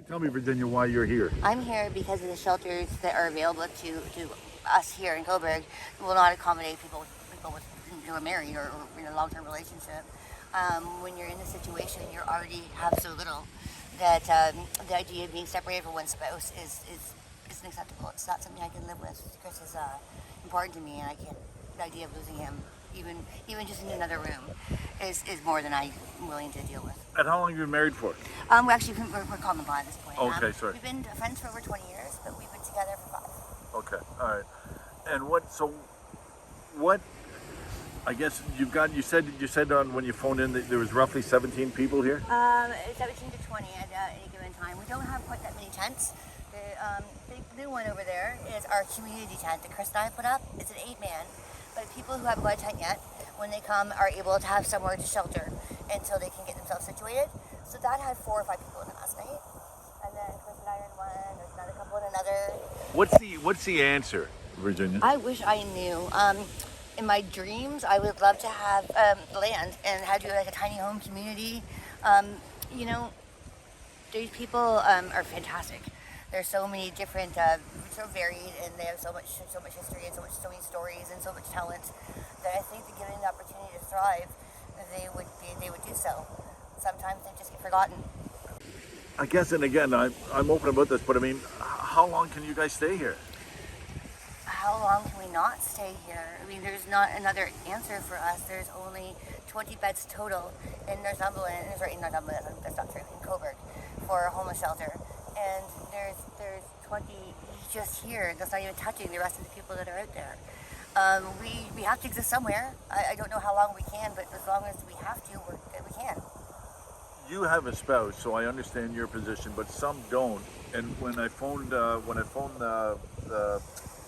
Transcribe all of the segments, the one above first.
Tell me, Virginia, why you're here. I'm here because of the shelters that are available to us here in Cobourg will not accommodate people who are married or in a long-term relationship. When you're in this situation, you already have so little that the idea of being separated from one spouse is unacceptable. It's not something I can live with. Chris is important to me, and I can't. The idea of losing him, even just in another room, is more than I'm willing to deal with. And how long have you been married for? We're common law at this point. Okay, sorry. We've been friends for over 20 years, but we've been together for 5. Okay, all right. And what? I guess you said on when you phoned in that there was roughly 17 people here. 17 to 20 at any given time. We don't have quite that many tents. The new one over there is our community tent that Chris and I put up. It's an 8-man, but people who haven't got a tent yet, when they come, are able to have somewhere to shelter until they can get themselves situated. So that had 4 or 5 people in it last night, and then Chris and I are in one. There's another couple in another. What's the answer, Virginia? I wish I knew. In my dreams, I would love to have land and have do like a tiny home community. These people are fantastic. There's so many different, so varied, and they have so much history and so many stories and so much talent that I think that given the opportunity to thrive, they would do so. Sometimes they just get forgotten. I guess, and again, I'm open about this, but I mean, how long can you guys stay here? How long can we not stay here? I mean, there's not another answer for us. There's only 20 beds total in Northumberland, that's not true, in Cobourg, for a homeless shelter. And there's 20 just here. That's not even touching the rest of the people that are out there. We have to exist somewhere. I don't know how long we can, but as long as we have to, we can. You have a spouse, so I understand your position, but some don't. And when I phoned the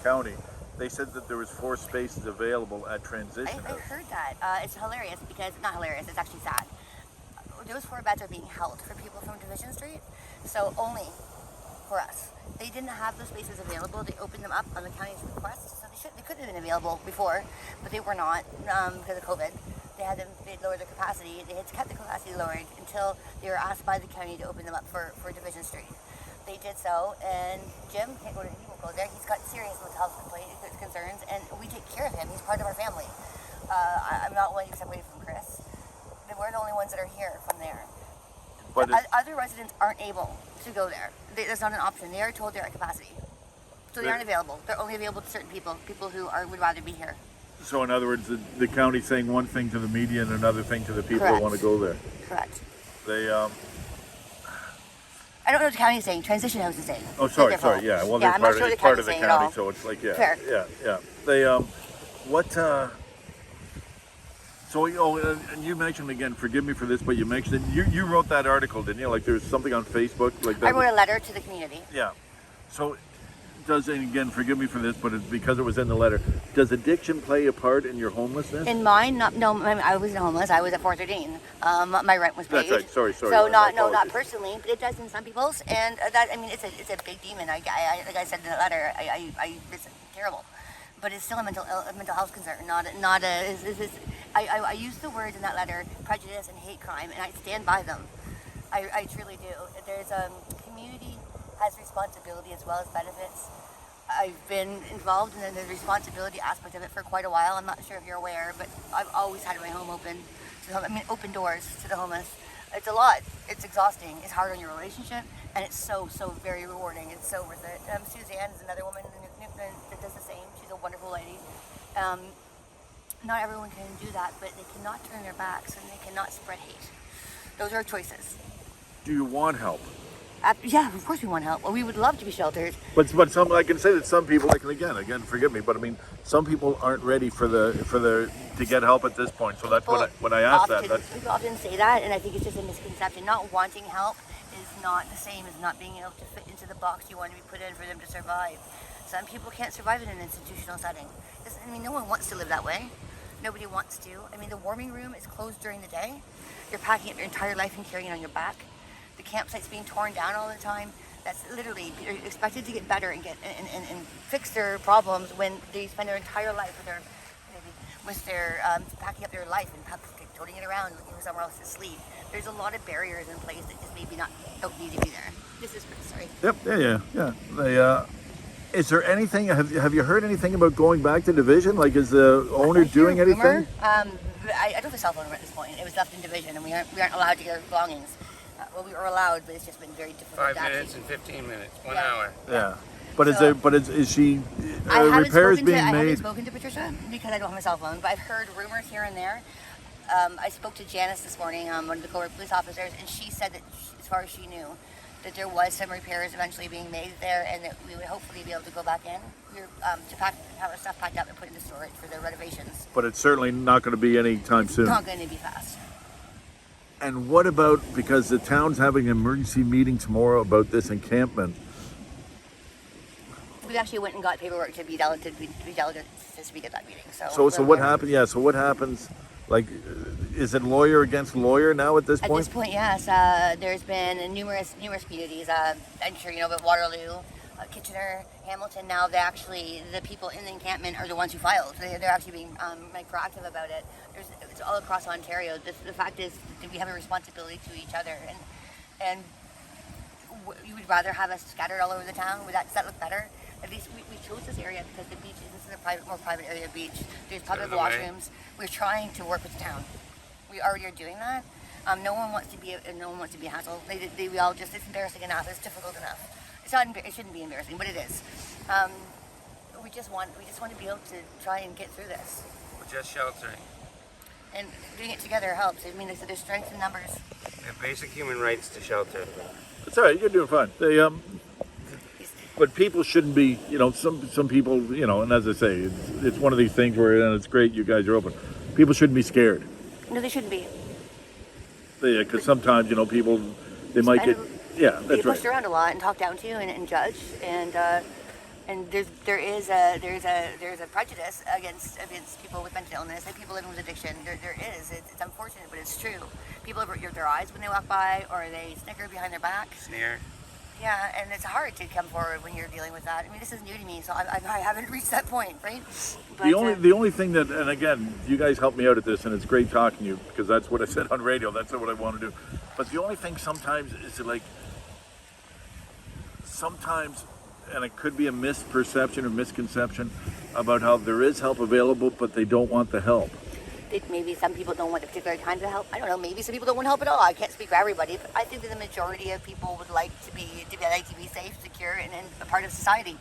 county, they said that there was 4 spaces available at transition. I heard that. It's hilarious because, not hilarious, it's actually sad. Those 4 beds are being held for people from Division Street, so only for us. They didn't have those spaces available. They opened them up on the county's request, so they couldn't have been available before, but they were not because of COVID. They lowered their capacity. They had kept the capacity lowered until they were asked by the county to open them up for Division Street. They did so, and Jim he won't go there. He's got serious mental health concerns, and we take care of him. He's part of our family. I'm not willing to be separated from Chris. We're the only ones that are here from there. But other residents aren't able to go there. That's not an option. They are told they're at capacity. So they aren't available. They're only available to certain people who would rather be here. So in other words, the county's saying one thing to the media and another thing to the people Correct. that want to go there. Correct. They I don't know what the county is saying. Transition House is saying. Oh, sorry, yeah. Well, they're I'm not sure it's the part of the county's saying at county, all. so it's like, yeah. Fair. Yeah. They, and you mentioned again, forgive me for this, but you mentioned, you wrote that article, didn't you? Like there's something on Facebook like that. I wrote a letter to the community. Yeah. So, and again, forgive me for this, but it's because it was in the letter. Does addiction play a part in your homelessness? In mine, I wasn't homeless. I was at 413. My rent was paid. That's right. Sorry. So not personally, but it does in some people's, and it's a big demon. Like I said in the letter, it's terrible, but it's still a mental health concern. I use the words in that letter, prejudice and hate crime, and I stand by them. I truly do. There's community has responsibility as well as benefits. I've been involved in the responsibility aspect of it for quite a while. I'm not sure if you're aware, but I've always had my home open. Open doors to the homeless. It's a lot. It's exhausting. It's hard on your relationship, and it's so very rewarding. It's so worth it. Suzanne is another woman that does the same. She's a wonderful lady. Not everyone can do that, but they cannot turn their backs and they cannot spread hate. Those are choices. Do you want help? Yeah, of course we want help. Well, we would love to be sheltered. But some, I can say that some people, like, again, forgive me, but I mean, some people aren't ready to get help at this point. So that's when I asked that. People often say that, and I think it's just a misconception. Not wanting help is not the same as not being able to fit into the box you want to be put in for them to survive. Some people can't survive in an institutional setting. No one wants to live that way. Nobody wants to. The warming room is closed during the day. You're packing up your entire life and carrying it on your back. The campsite's being torn down all the time. That's literally, you're expected to get better and fix their problems when they spend their entire life with their packing up their life and toting it around, looking for somewhere else to sleep. There's a lot of barriers in place that just maybe don't need to be there. This is Yep. Yeah. Is there anything? Have you heard anything about going back to division? Like, is the owner doing anything? I don't have a cell phone at this point. It was left in division, and we aren't allowed to get our belongings. Well, we were allowed, but it's just been very difficult. 5 minutes and 15 minutes, 1 hour. Yeah. But is she I repairs being haven't made? spoken to Patricia because I don't have a cell phone, but I've heard rumors here and there. I spoke to Janice this morning, one of the Cobourg police officers, and she said that, as far as she knew, that there was some repairs eventually being made there, and that we would hopefully be able to go back in. We were to have our stuff packed up and put into storage for the renovations. But it's certainly not going to be any time soon. Not going to be fast. And what about, because the town's having an emergency meeting tomorrow about this encampment? We actually went and got paperwork to be delegated to speak at that meeting. So what happened? Yeah. So what happens? Like, is it lawyer against lawyer now at this point? At this point, yes. There's been numerous communities. I'm sure you know about Waterloo, Kitchener, Hamilton. Now the people in the encampment are the ones who filed. They're actually being proactive about it. It's all across Ontario. The fact is that we have a responsibility to each other, and you would rather have us scattered all over the town. Does that look better? At least we chose this area because the beach. This is a more private area of beach. There's public washrooms. We're trying to work with the town. We already are doing that. No one wants to be a hassle. We all just, it's embarrassing enough. It's difficult enough. It shouldn't be embarrassing, but it is. We just want to be able to try and get through this. We're just sheltering. And doing it together helps. I mean, there's strength in numbers. We have basic human rights to shelter. It's all right. You're doing fine. But people shouldn't be, some people, and as I say, it's one of these things where, and it's great you guys are open. People shouldn't be scared. No, they shouldn't be. Yeah, because sometimes, people, they might get, that's pushed right. around a lot and talked down to and judged, and there is a prejudice against people with mental illness and people living with addiction. There is. It's unfortunate, but it's true. People avert their eyes when they walk by, or they snicker behind their back. Sneer. Yeah, and it's hard to come forward when you're dealing with that. I mean, this is new to me, so I haven't reached that point, right? But, the only thing that, and again, you guys helped me out at this, and it's great talking to you, because that's what I said on radio. That's what I want to do. But the only thing sometimes is sometimes, and it could be a misperception or misconception about how there is help available, but they don't want the help. Maybe some people don't want a particular kind of help. I don't know. Maybe some people don't want help at all. I can't speak for everybody, but I think that the majority of people would like to be safe, secure, and a part of society.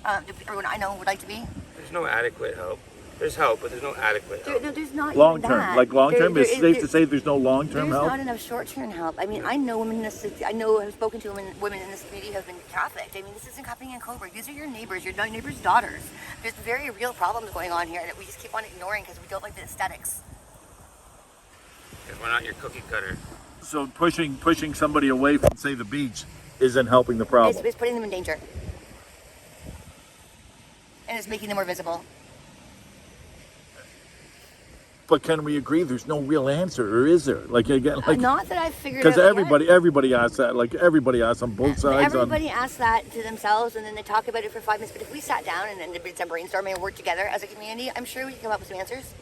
Everyone I know would like to be. There's no adequate help. There's help, but there's no adequate help. There's not long even term. that. Like long term, it's safe to say there's no long term help. There's not enough short term help. I mean, I know women in this. I've spoken to women in this community who have been trafficked. I mean, this isn't happening in Cobourg. These are your neighbors' daughters. There's very real problems going on here that we just keep on ignoring because we don't like the aesthetics. Because we're not your cookie cutter. So pushing somebody away from, say, the beach isn't helping the problem. It's putting them in danger, and it's making them more visible. But can we agree there's no real answer, or is there? Not that I've figured out. Because everybody asks that. Like everybody asks on both sides. Everybody asks that to themselves, and then they talk about it for 5 minutes. But if we sat down and did some brainstorming and worked together as a community, I'm sure we could come up with some answers.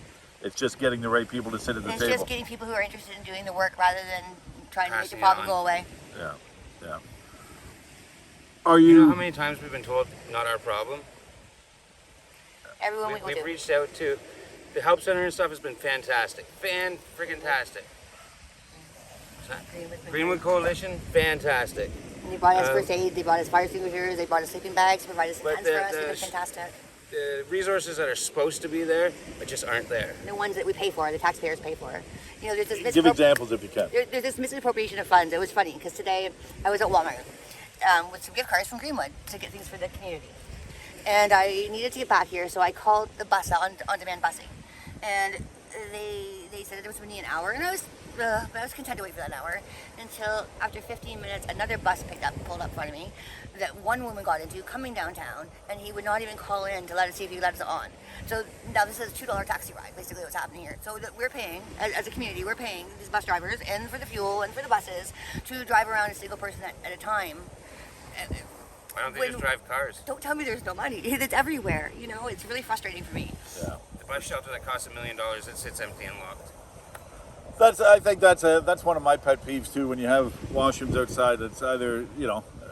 It's just getting the right people to sit at the table. It's just getting people who are interested in doing the work rather than trying to make the problem go away. Yeah. You know how many times we've been told not our problem? Everyone we've reached out to. The help center and stuff has been fantastic. Fan-freaking-tastic. Greenwood Coalition, fantastic. And they brought us first aid, they brought us fire extinguishers, they brought us sleeping bags, provided us tents for us. They've been fantastic. The resources that are supposed to be there, but just aren't there. The ones that we pay for, the taxpayers pay for. There's this Give examples if you can. There's this misappropriation of funds. It was funny because today I was at Walmart with some gift cards from Greenwood to get things for the community. And I needed to get back here, so I called the bus on-demand busing. And they said it was going to be an hour, and I was content to wait for that hour until after 15 minutes, another bus pulled up in front of me that one woman got into coming downtown, and he would not even call in to see if he let us on. So now this is a $2 taxi ride, basically what's happening here. So that we're paying, as a community, we're paying these bus drivers and for the fuel and for the buses to drive around a single person at a time. Why don't they just drive cars? Don't tell me there's no money. It's everywhere. It's really frustrating for me. Yeah. The bus shelter that costs $1 million, it sits empty and locked. I think that's one of my pet peeves too. When you have washrooms outside, it's either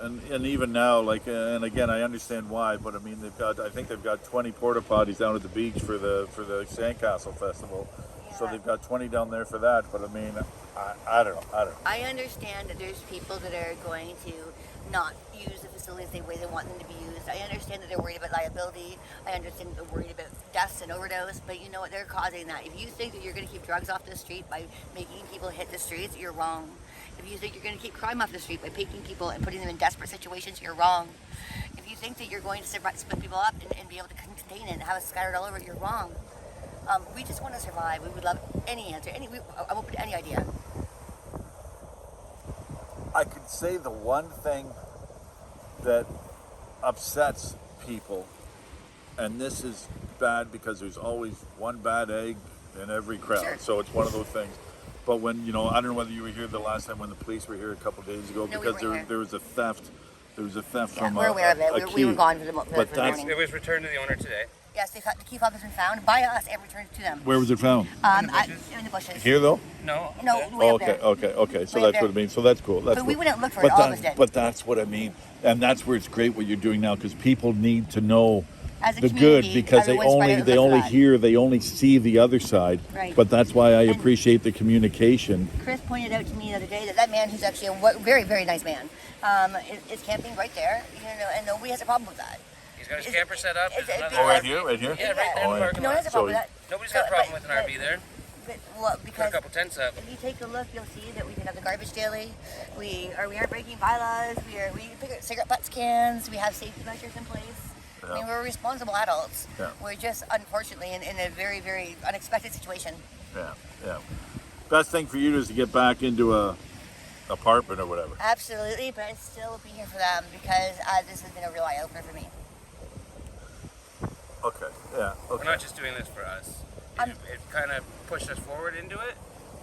and even now, like, and again, I understand why, but I mean, I think they've got 20 porta potties down at the beach for the Sandcastle Festival, so they've got 20 down there for that. But I mean, I don't know. I understand that there's people that are going to not use the facilities the way they want them to be used. I understand that they're worried about liability. I understand that they're worried about deaths and overdose. But you know what? They're causing that. If you think that you're going to keep drugs off the street by making people hit the streets, you're wrong. If you think you're going to keep crime off the street by picking people and putting them in desperate situations, you're wrong. If you think that you're going to split people up and be able to contain it and have it scattered all over, you're wrong. We just want to survive. We would love any answer. I'm open to any idea. I could say the one thing that upsets people, and this is bad because there's always one bad egg in every crowd, Sure. so it's one of those things. But when, I don't know whether you were here the last time when the police were here a couple of days ago, No, we because weren't here. there was a theft. There was a theft Yeah, from we're aware of it. a We were key. gone for the But morning. It was returned to the owner today. Yes, the key fob has been found by us and returned to them. Where was it found? In the bushes. Here though? No. No, okay. way up Okay, there. okay. So Way that's up what there. it means. So that's cool. That's But cool. we wouldn't look for it, all of us did. But that's what I mean, and that's where it's great what you're doing now, because people need to know As a the good, community, because they everyone's trying to look for that. they only see the other side. Right. But that's why I And- appreciate the communication. Chris pointed out to me the other day that man, who's actually a very, very nice man, is camping right there, and nobody has a problem with that. He's got his camper set up. It's- There's it's- another Right RV. here, right here. Yeah, right there in the parking No one lot. has a problem So with that. Nobody's got a problem with an RV but- there. Well, Put a because couple tents up. if you take a look, you'll see that we pick up the garbage daily. We aren't breaking bylaws. We pick up cigarette butts cans. We have safety measures in place. I mean, we're responsible adults. Yeah. We're just unfortunately in a very, very unexpected situation. Yeah. Best thing for you is to get back into a apartment or whatever. Absolutely, but I still will be here for them because this has been a real eye opener for me. Okay. Yeah. We're Okay. not just doing this for us. It kind of pushed us forward into it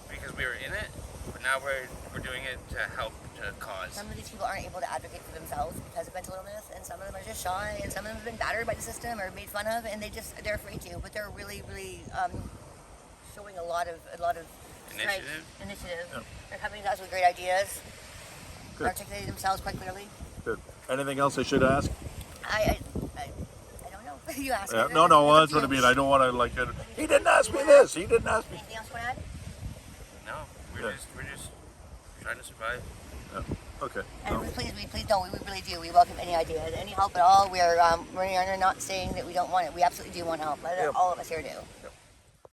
because we were in it, but now we're doing it to help to cause. Some of these people aren't able to advocate for themselves because of mental illness, and some of them are just shy, and some of them have been battered by the system or made fun of, and they're afraid to. But they're really, really showing a lot of strength, initiative. Yeah. They're coming to us with great ideas, Good. articulating themselves quite clearly. Good. Anything else I should ask? I don't know. You asked. Yeah. me. No. Well, that's It's what I up to mean. you. I don't want to like. He didn't ask me this. He didn't ask me. Anything else you want to add? No, we're just trying to survive. Yeah. Okay. And No. please don't. We really do. We welcome any ideas, any help at all. We're not saying that we don't want it. We absolutely do want help. Yeah. All of us here do.